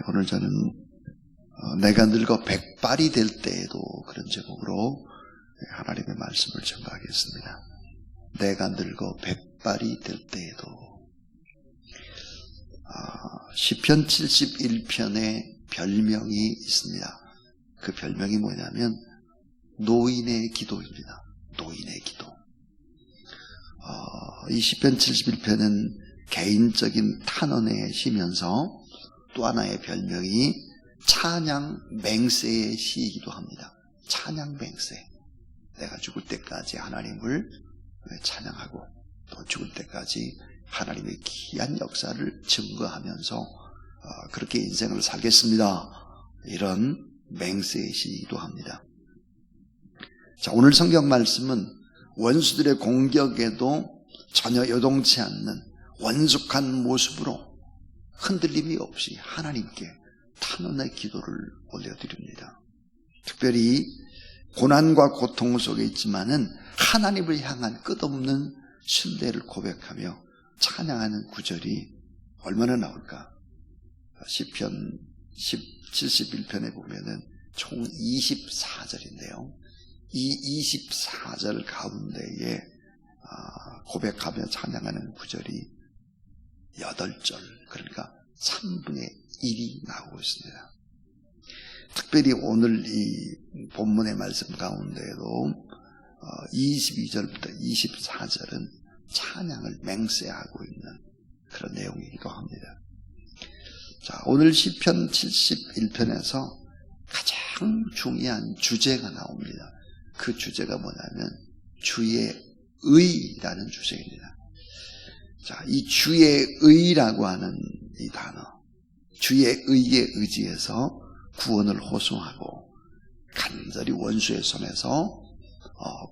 오늘 저는 내가 늙어 백발이 될 때에도 그런 제목으로 하나님의 말씀을 전가하겠습니다. 내가 늙어 백발이 될 때에도. 시편 71편에 별명이 있습니다. 그 별명이 뭐냐면 노인의 기도입니다. 노인의 기도. 이 시편 71편은 개인적인 탄원의 시면서 또 하나의 별명이 찬양 맹세의 시이기도 합니다. 찬양 맹세. 내가 죽을 때까지 하나님을 찬양하고 또 죽을 때까지 하나님의 귀한 역사를 증거하면서 그렇게 인생을 살겠습니다. 이런 맹세의 시이기도 합니다. 자, 오늘 성경 말씀은 원수들의 공격에도 전혀 요동치 않는 원숙한 모습으로 흔들림이 없이 하나님께 탄원의 기도를 올려드립니다. 특별히 고난과 고통 속에 있지만은 하나님을 향한 끝없는 신뢰를 고백하며 찬양하는 구절이 얼마나 나올까? 시편 71편에 보면은 총 24절인데요. 이 24절 가운데에 고백하며 찬양하는 구절이 8절, 그러니까 3분의 1이 나오고 있습니다. 특별히 오늘 이 본문의 말씀 가운데에도 22절부터 24절은 찬양을 맹세하고 있는 그런 내용이기도 합니다. 자, 오늘 시편 71편에서 가장 중요한 주제가 나옵니다. 그 주제가 뭐냐면 주의 의라는 주제입니다. 자, 이 주의 의라고 하는 이 단어, 주의 의에 의지해서 구원을 호소하고 간절히 원수의 손에서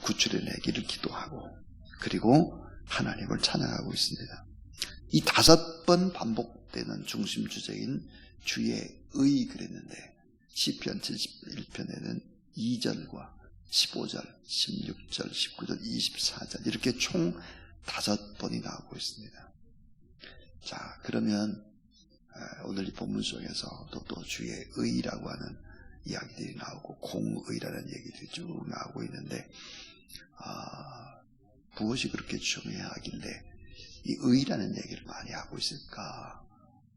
구출해내기를 기도하고 그리고 하나님을 찬양하고 있습니다. 이 5번 반복되는 중심 주제인 주의 의 그랬는데 시편 71편에는 2절과 15절, 16절, 19절, 24절 이렇게 총 5번이 나오고 있습니다. 자, 그러면 오늘 이 본문 속에서 또 주의 의라고 하는 이야기들이 나오고 공의라는 얘기들이 쭉 나오고 있는데 무엇이 그렇게 중요하길래 이 의라는 얘기를 많이 하고 있을까?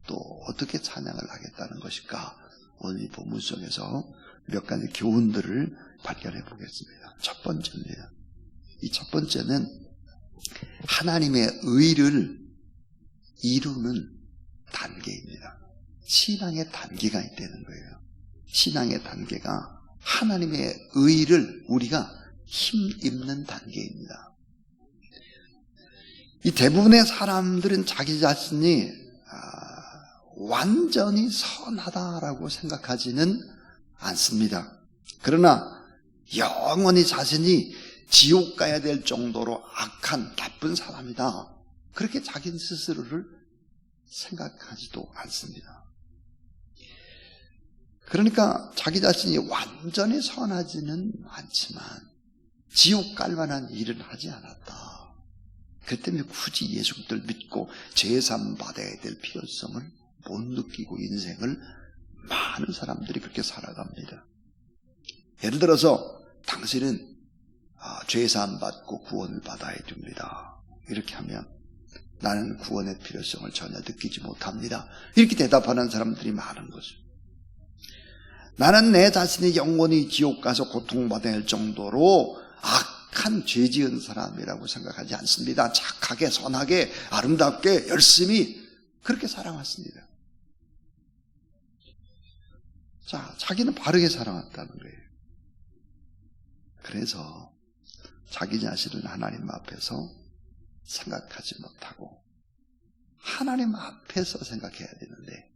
또 어떻게 찬양을 하겠다는 것일까? 오늘 이 본문 속에서 몇 가지 교훈들을 발견해 보겠습니다. 첫 번째입니다. 이 첫 번째는 하나님의 의를 이루는 단계입니다. 신앙의 단계가 있다는 거예요. 신앙의 단계가 하나님의 의를 우리가 힘입는 단계입니다. 이 대부분의 사람들은 자기 자신이 완전히 선하다라고 생각하지는 않습니다. 그러나 영원히 자신이 지옥 가야 될 정도로 악한 나쁜 사람이다. 그렇게 자기 스스로를 생각하지도 않습니다. 그러니까 자기 자신이 완전히 선하지는 않지만 지옥 갈 만한 일은 하지 않았다. 그 때문에 굳이 예수를 믿고 제삼 받아야 될 필요성을 못 느끼고 인생을 많은 사람들이 그렇게 살아갑니다. 예를 들어서 당신은 죄사함 받고 구원을 받아야 됩니다. 이렇게 하면 나는 구원의 필요성을 전혀 느끼지 못합니다. 이렇게 대답하는 사람들이 많은 거죠. 나는 내 자신이 영원히 지옥 가서 고통받아야 할 정도로 악한 죄 지은 사람이라고 생각하지 않습니다. 착하게 선하게 아름답게 열심히 그렇게 살아왔습니다. 자, 자기는 바르게 살아왔다는 거예요. 그래서 자기 자신을 하나님 앞에서 생각하지 못하고 하나님 앞에서 생각해야 되는데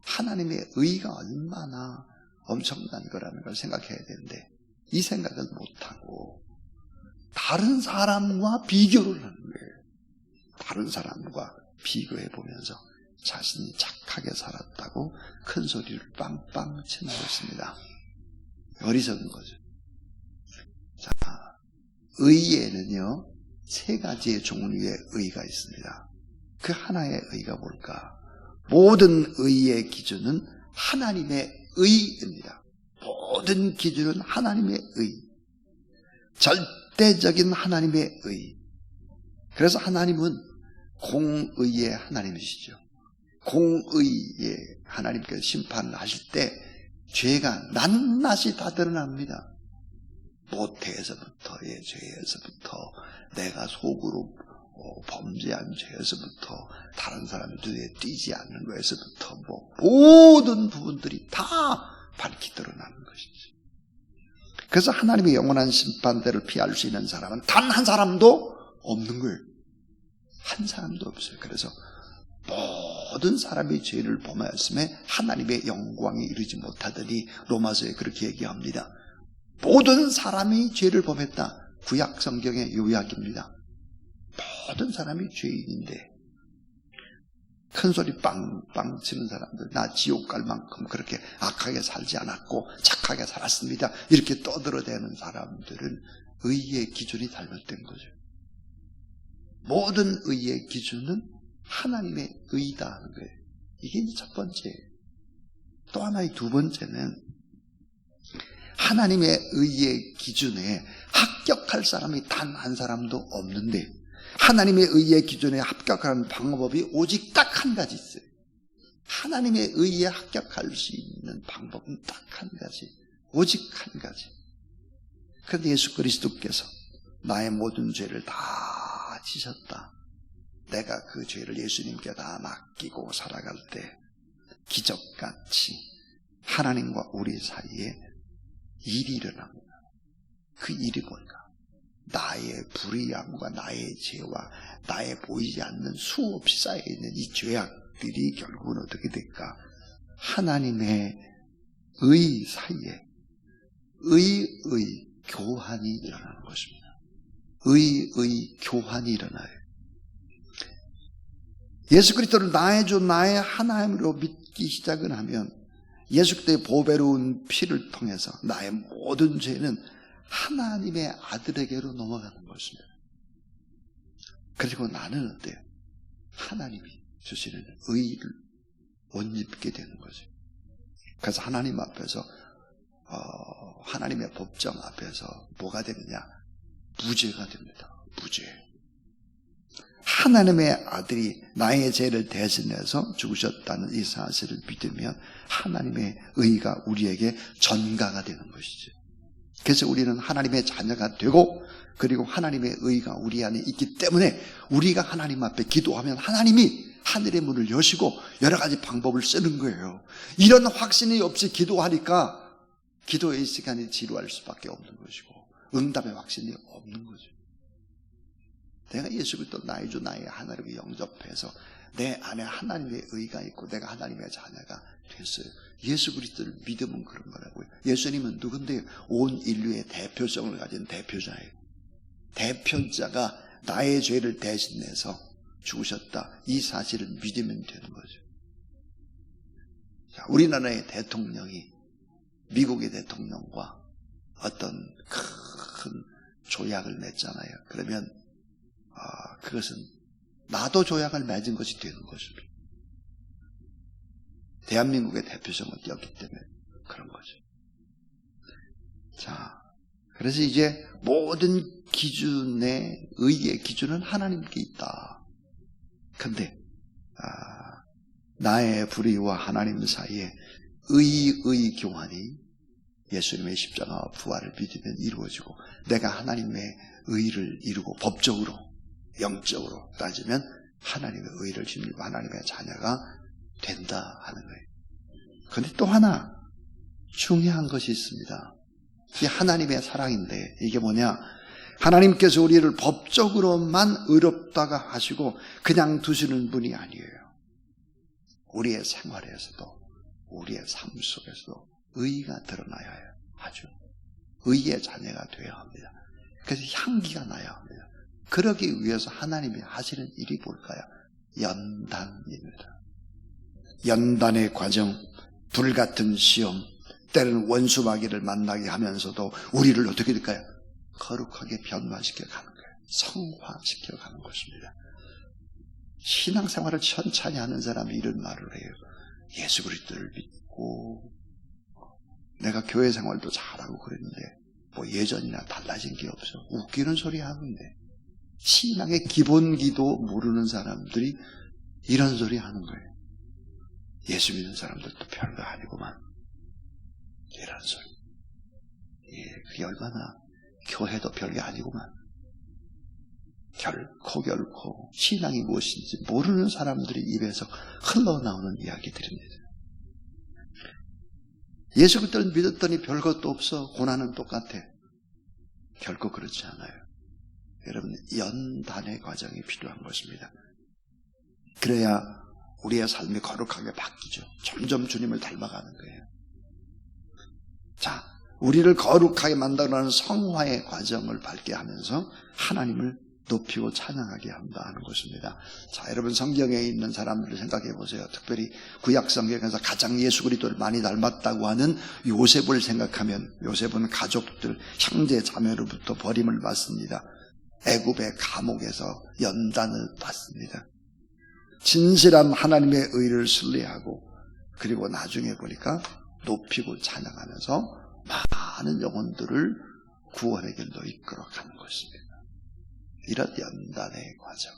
하나님의 의가 얼마나 엄청난 거라는 걸 생각해야 되는데 이 생각을 못하고 다른 사람과 비교를 하는 거예요. 다른 사람과 비교해 보면서 자신이 착하게 살았다고 큰 소리를 빵빵 치는 것입니다. 어리석은 거죠. 자, 의에는요 3가지의 종류의 의가 있습니다. 그 하나의 의가 뭘까? 모든 의의 기준은 하나님의 의입니다. 모든 기준은 하나님의 의, 절대적인 하나님의 의. 그래서 하나님은 공의의 하나님이시죠. 공의의 하나님께서 심판을 하실 때 죄가 낱낱이 다 드러납니다. 모태에서부터의 죄에서부터, 내가 속으로 범죄한 죄에서부터, 다른 사람의 눈에 띄지 않는 거에서부터, 모든 부분들이 다 밝히 드러나는 것이지. 그래서 하나님의 영원한 심판대를 피할 수 있는 사람은 단 한 사람도 없는 거예요. 한 사람도 없어요. 그래서 모든 사람이 죄를 범하였음에 하나님의 영광에 이르지 못하더니 로마서에 그렇게 얘기합니다. 모든 사람이 죄를 범했다. 구약 성경의 요약입니다. 모든 사람이 죄인인데 큰소리 빵빵 치는 사람들, 나 지옥 갈 만큼 그렇게 악하게 살지 않았고 착하게 살았습니다, 이렇게 떠들어대는 사람들은 의의 기준이 잘못된 거죠. 모든 의의 기준은 하나님의 의다 하는 거예요. 이게 이제 첫 번째. 또 하나의 두 번째는 하나님의 의의 기준에 합격할 사람이 단 한 사람도 없는데, 하나님의 의의 기준에 합격하는 방법이 오직 딱 한 가지 있어요. 하나님의 의에 합격할 수 있는 방법은 딱 한 가지, 오직 한 가지. 그런데 예수 그리스도께서 나의 모든 죄를 다 지셨다. 내가 그 죄를 예수님께 다 맡기고 살아갈 때 기적같이 하나님과 우리 사이에 일이 일어납니다. 그 일이 뭔가? 나의 불의함과 나의 죄와 나의 보이지 않는 수없이 쌓여있는 이 죄악들이 결국은 어떻게 될까? 하나님의 의 사이에 의의 교환이 일어나는 것입니다. 의의 교환이 일어나요. 예수 그리스도를 나의 주 나의 하나님으로 믿기 시작을 하면 예수 그리스도의 보배로운 피를 통해서 나의 모든 죄는 하나님의 아들에게로 넘어가는 것입니다. 그리고 나는 어때요? 하나님이 주시는 의를 못 입게 되는 거죠. 그래서 하나님 앞에서 하나님의 법정 앞에서 뭐가 되느냐? 무죄가 됩니다. 무죄. 하나님의 아들이 나의 죄를 대신해서 죽으셨다는 이 사실을 믿으면 하나님의 의가 우리에게 전가가 되는 것이죠. 그래서 우리는 하나님의 자녀가 되고, 그리고 하나님의 의가 우리 안에 있기 때문에 우리가 하나님 앞에 기도하면 하나님이 하늘의 문을 여시고 여러 가지 방법을 쓰는 거예요. 이런 확신이 없이 기도하니까 기도의 시간이 지루할 수밖에 없는 것이고 응답의 확신이 없는 거죠. 내가 예수 그리스도 나의 주 나의 하나님을 영접해서 내 안에 하나님의 의가 있고 내가 하나님의 자녀가 됐어요. 예수 그리스도를 믿으면 그런 거라고요. 예수님은 누군데요? 온 인류의 대표성을 가진 대표자예요. 대표자가 나의 죄를 대신해서 죽으셨다, 이 사실을 믿으면 되는 거죠. 자, 우리나라의 대통령이 미국의 대통령과 어떤 큰 조약을 맺잖아요. 그러면 그것은 나도 조약을 맺은 것이 되는 것입니다. 대한민국의 대표성을 띄었기 때문에 그런 거죠. 자, 그래서 이제 모든 기준의 의의 기준은 하나님께 있다. 근데 나의 불의와 하나님 사이에 의의 교환이 예수님의 십자가와 부활을 믿으면 이루어지고, 내가 하나님의 의를 이루고 법적으로 영적으로 따지면 하나님의 의를 힘입고 하나님의 자녀가 된다 하는 거예요. 그런데 또 하나 중요한 것이 있습니다. 이게 하나님의 사랑인데, 이게 뭐냐? 하나님께서 우리를 법적으로만 의롭다가 하시고 그냥 두시는 분이 아니에요. 우리의 생활에서도 우리의 삶 속에서도 의가 드러나야 해요. 아주 의의 자녀가 되어야 합니다. 그래서 향기가 나야 합니다. 그러기 위해서 하나님이 하시는 일이 뭘까요? 연단입니다. 연단의 과정, 불같은 시험, 때로는 원수마귀를 만나게 하면서도 우리를 어떻게 될까요? 거룩하게 변화시켜 가는 거예요. 성화시켜 가는 것입니다. 신앙생활을 천천히 하는 사람이 이런 말을 해요. 예수 그리스도를 믿고 내가 교회 생활도 잘하고 그랬는데 뭐 예전이나 달라진 게 없어. 웃기는 소리 하는데 신앙의 기본기도 모르는 사람들이 이런 소리 하는 거예요. 예수 믿는 사람들도 별거 아니구만. 이런 소리. 그게 얼마나 교회도 별게 아니구만. 결코 신앙이 무엇인지 모르는 사람들이 입에서 흘러나오는 이야기들입니다. 예수 그리스도를 믿었더니 별것도 없어. 고난은 똑같아. 결코 그렇지 않아요. 여러분, 연단의 과정이 필요한 것입니다. 그래야 우리의 삶이 거룩하게 바뀌죠. 점점 주님을 닮아가는 거예요. 자, 우리를 거룩하게 만들어가는 성화의 과정을 밟게 하면서 하나님을 높이고 찬양하게 한다는 것입니다. 자, 여러분 성경에 있는 사람들을 생각해 보세요. 특별히 구약 성경에서 가장 예수 그리스도를 많이 닮았다고 하는 요셉을 생각하면 요셉은 가족들, 형제 자매로부터 버림을 받습니다. 애굽의 감옥에서 연단을 받습니다. 진실한 하나님의 의를 신뢰하고 그리고 나중에 보니까 높이고 찬양하면서 많은 영혼들을 구원의 길로 이끌어가는 것입니다. 이런 연단의 과정.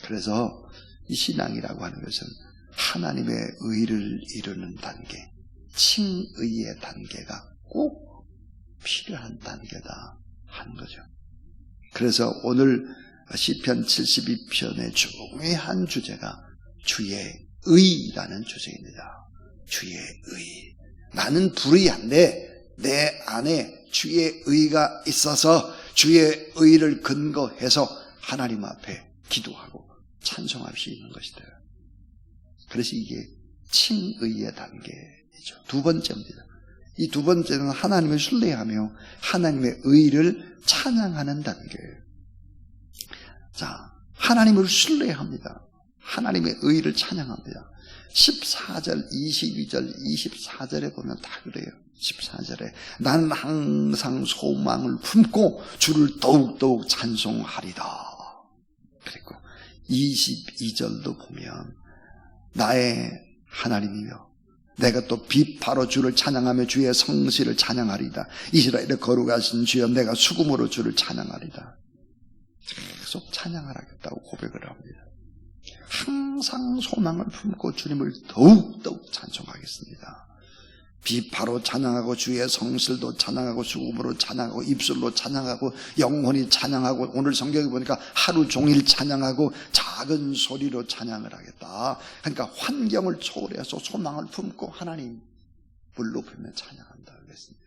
그래서 이 신앙이라고 하는 것은 하나님의 의를 이루는 단계, 칭의의 단계가 꼭 필요한 단계다 하는 거죠. 그래서 오늘 시편 72편의 중요한 주제가 주의 의라는 주제입니다. 주의 의. 나는 불의한데 내 안에 주의 의가 있어서 주의 의를 근거해서 하나님 앞에 기도하고 찬송할 수 있는 것이다. 그래서 이게 칭의의 단계이죠. 두 번째입니다. 이 두 번째는 하나님을 신뢰하며 하나님의 의를 찬양하는 단계예요. 자, 하나님을 신뢰합니다. 하나님의 의를 찬양합니다. 14절, 22절, 24절에 보면 다 그래요. 14절에 나는 항상 소망을 품고 주를 더욱더욱 찬송하리다. 그리고 22절도 보면 나의 하나님이며 내가 또 비파로 주를 찬양하며 주의 성실을 찬양하리다. 이스라엘의 거룩하신 주여 내가 수금으로 주를 찬양하리다. 계속 찬양하라겠다고 고백을 합니다. 항상 소망을 품고 주님을 더욱더욱 찬송하겠습니다. 비파로 찬양하고 주의 성실도 찬양하고 수금으로 찬양하고 입술로 찬양하고 영혼이 찬양하고 오늘 성경에 보니까 하루 종일 찬양하고 작은 소리로 찬양을 하겠다. 그러니까 환경을 초월해서 소망을 품고 하나님을 높이며 찬양한다 그랬습니다.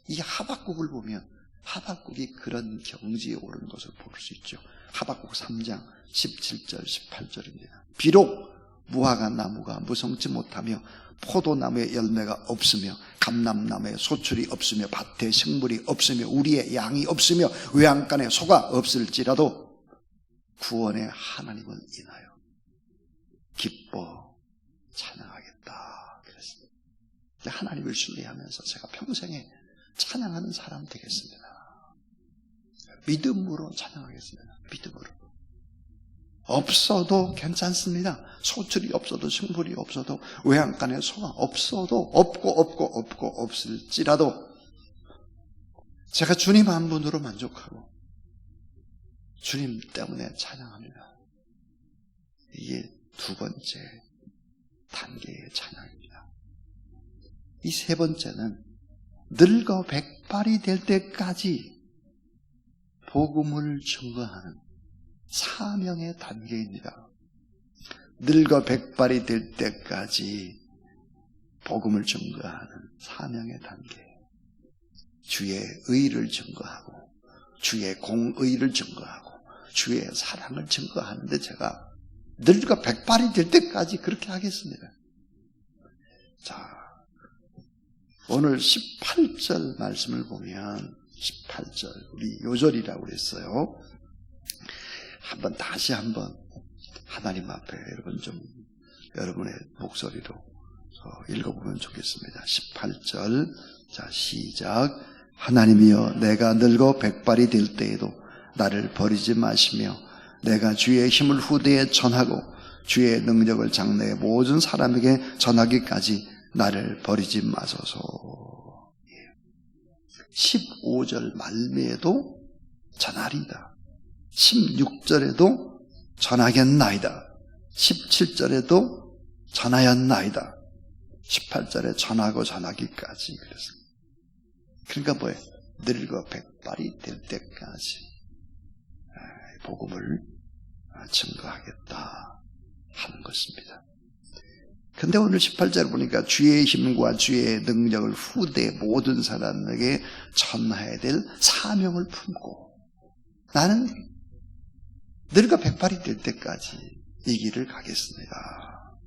이 하박국을 보면 하박국이 그런 경지에 오른 것을 볼 수 있죠. 하박국 3장 17절 18절입니다. 비록 무화과 나무가 무성치 못하며 포도나무에 열매가 없으며 감람나무에 소출이 없으며 밭에 식물이 없으며 우리의 양이 없으며 외양간에 소가 없을지라도 구원의 하나님을 인하여 기뻐 찬양하겠다 그랬습니다. 하나님을 신뢰하면서 제가 평생에 찬양하는 사람 되겠습니다. 믿음으로 찬양하겠습니다. 믿음으로. 없어도 괜찮습니다. 소출이 없어도 식물이 없어도 외양간에 소가 없어도 없고 없을지라도 제가 주님 한 분으로 만족하고 주님 때문에 찬양합니다. 이게 두 번째 단계의 찬양입니다. 이 세 번째는 늙어 백발이 될 때까지 복음을 증거하는 사명의 단계입니다. 늙어 백발이 될 때까지 복음을 증거하는 사명의 단계. 주의 의를 증거하고 주의 공의를 증거하고 주의 사랑을 증거하는데 제가 늙어 백발이 될 때까지 그렇게 하겠습니다. 자, 오늘 18절 말씀을 보면 18절 우리 요절이라고 그랬어요. 다시 한번 하나님 앞에 여러분의 목소리로 읽어보면 좋겠습니다. 18절 자 시작. 하나님이여 내가 늙어 백발이 될 때에도 나를 버리지 마시며 내가 주의 힘을 후대에 전하고 주의 능력을 장래의 모든 사람에게 전하기까지 나를 버리지 마소서. 15절 말미에도 전하리이다. 16절에도 전하겠나이다. 17절에도 전하였나이다. 18절에 전하고 전하기까지 그랬습니다. 그러니까 뭐예요? 늙어 백발이 될 때까지 복음을 증거하겠다 하는 것입니다. 근데 오늘 18절 보니까 주의 힘과 주의 능력을 후대 모든 사람에게 전해야 될 사명을 품고 나는 늙어 백발이 될 때까지 이 길을 가겠습니다.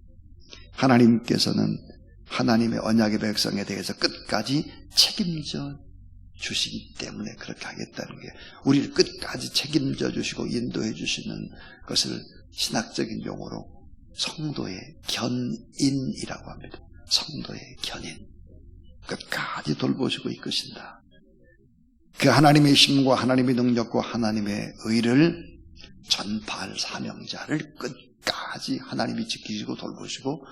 하나님께서는 하나님의 언약의 백성에 대해서 끝까지 책임져 주시기 때문에 그렇게 하겠다는 게, 우리를 끝까지 책임져 주시고 인도해 주시는 것을 신학적인 용어로 성도의 견인이라고 합니다. 성도의 견인. 끝까지 돌보시고 이끄신다. 그 하나님의 힘과 하나님의 능력과 하나님의 의를 전파할 사명자를 끝까지 하나님이 지키시고 돌보시고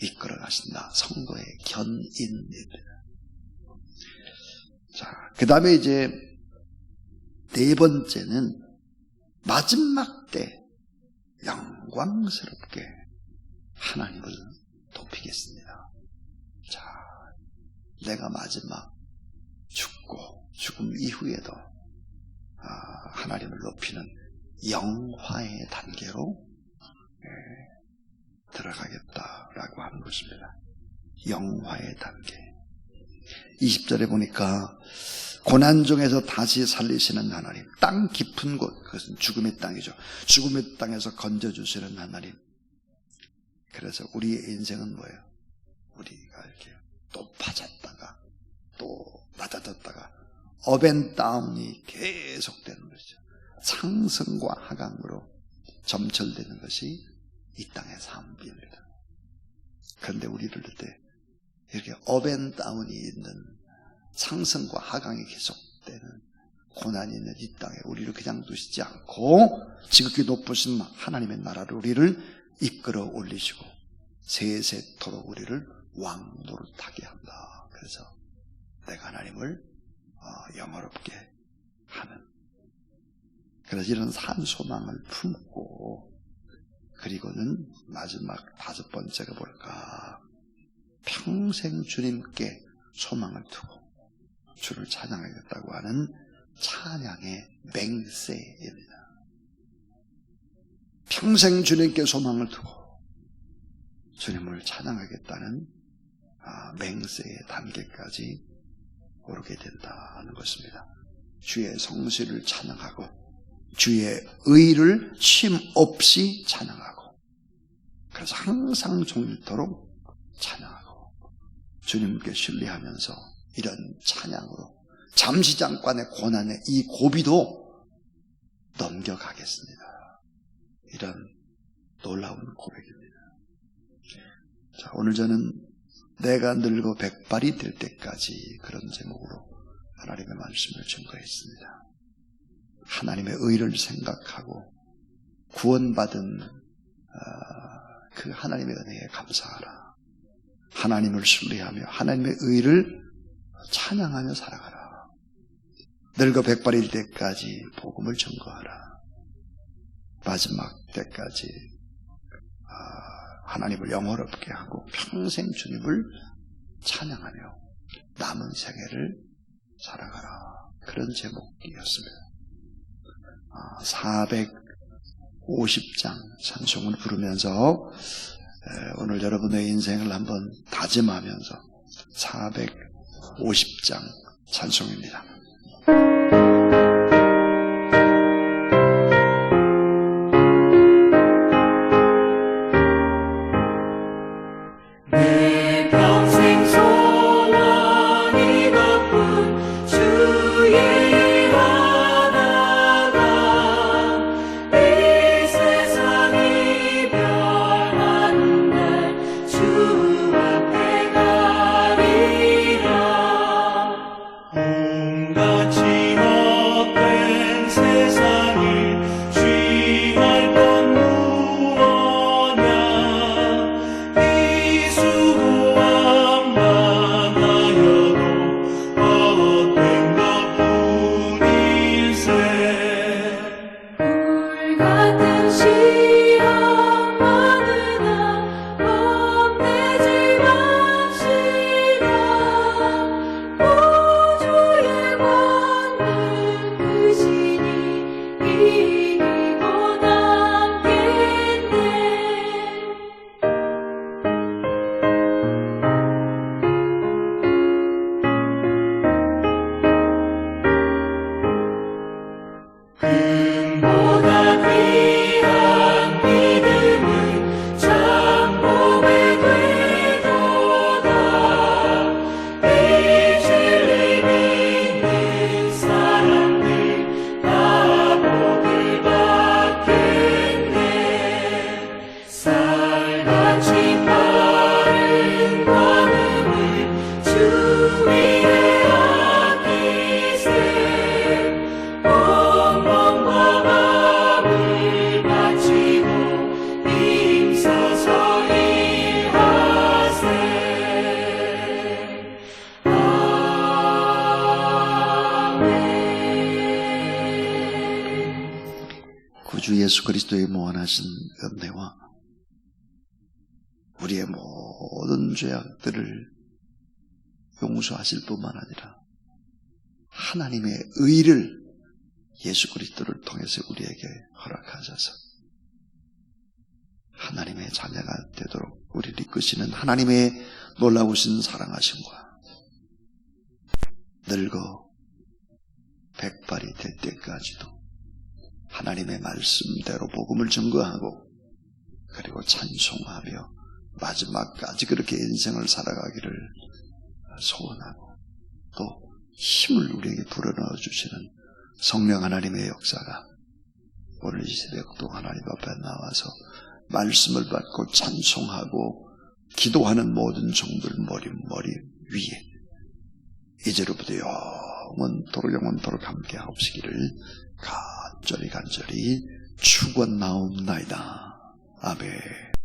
이끌어 가신다. 성도의 견인입니다. 자, 그 다음에 이제 네 번째는 마지막 때 영광스럽게 하나님을 높이겠습니다. 자, 내가 마지막 죽고 죽음 이후에도 하나님을 높이는 영화의 단계로 들어가겠다라고 하는 것입니다. 영화의 단계. 20절에 보니까 고난 중에서 다시 살리시는 하나님, 땅 깊은 곳, 그것은 죽음의 땅이죠. 죽음의 땅에서 건져주시는 하나님. 그래서 우리의 인생은 뭐예요? 우리가 이렇게 높아졌다가 또 낮아졌다가 업앤다운이 계속되는 것이죠. 상승과 하강으로 점철되는 것이 이 땅의 삶입니다. 그런데 우리를 때 이렇게 업앤다운이 있는, 상승과 하강이 계속되는 고난이 있는 이 땅에 우리를 그냥 두시지 않고 지극히 높으신 하나님의 나라를 우리를 이끌어 올리시고 세세토록 우리를 왕노릇하게 한다. 그래서 내가 하나님을 영화롭게 하는, 그래서 이런 산소망을 품고, 그리고는 마지막 다섯 번째가 뭘까? 평생 주님께 소망을 두고 주를 찬양하겠다고 하는 찬양의 맹세입니다. 평생 주님께 소망을 두고 주님을 찬양하겠다는 맹세의 단계까지 오르게 된다는 것입니다. 주의 성실을 찬양하고 주의 의를 쉼 없이 찬양하고, 그래서 항상 종일토록 찬양하고 주님께 신뢰하면서 이런 찬양으로 잠시 잠깐의 고난의 이 고비도 넘겨가겠습니다. 이런 놀라운 고백입니다. 자, 오늘 저는 내가 늙어 백발이 될 때까지 그런 제목으로 하나님의 말씀을 증거했습니다. 하나님의 의를 생각하고 구원받은 그 하나님의 은혜에 감사하라. 하나님을 신뢰하며 하나님의 의를 찬양하며 살아가라. 늙어 백발일 때까지 복음을 증거하라. 마지막 때까지 하나님을 영원롭게 하고 평생 주님을 찬양하며 남은 생애를 살아가라. 그런 제목이었습니다. 450장 찬송을 부르면서 오늘 여러분의 인생을 한번 다짐하면서 450장 찬송입니다. 같이 주 예수 그리스도의 무한하신 은혜와 우리의 모든 죄악들을 용서하실 뿐만 아니라 하나님의 의를 예수 그리스도를 통해서 우리에게 허락하셔서 하나님의 자녀가 되도록 우리를 이끄시는 하나님의 놀라우신 사랑하심과 늙어 백발이 될 때까지도 하나님의 말씀대로 복음을 증거하고 그리고 찬송하며 마지막까지 그렇게 인생을 살아가기를 소원하고 또 힘을 우리에게 불어넣어 주시는 성령 하나님의 역사가 오늘 이 새벽도 하나님 앞에 나와서 말씀을 받고 찬송하고 기도하는 모든 종들 머리 위에 이제로부터 영원토록 함께 하옵시기를 간절히 축원나옵나이다. 아멘.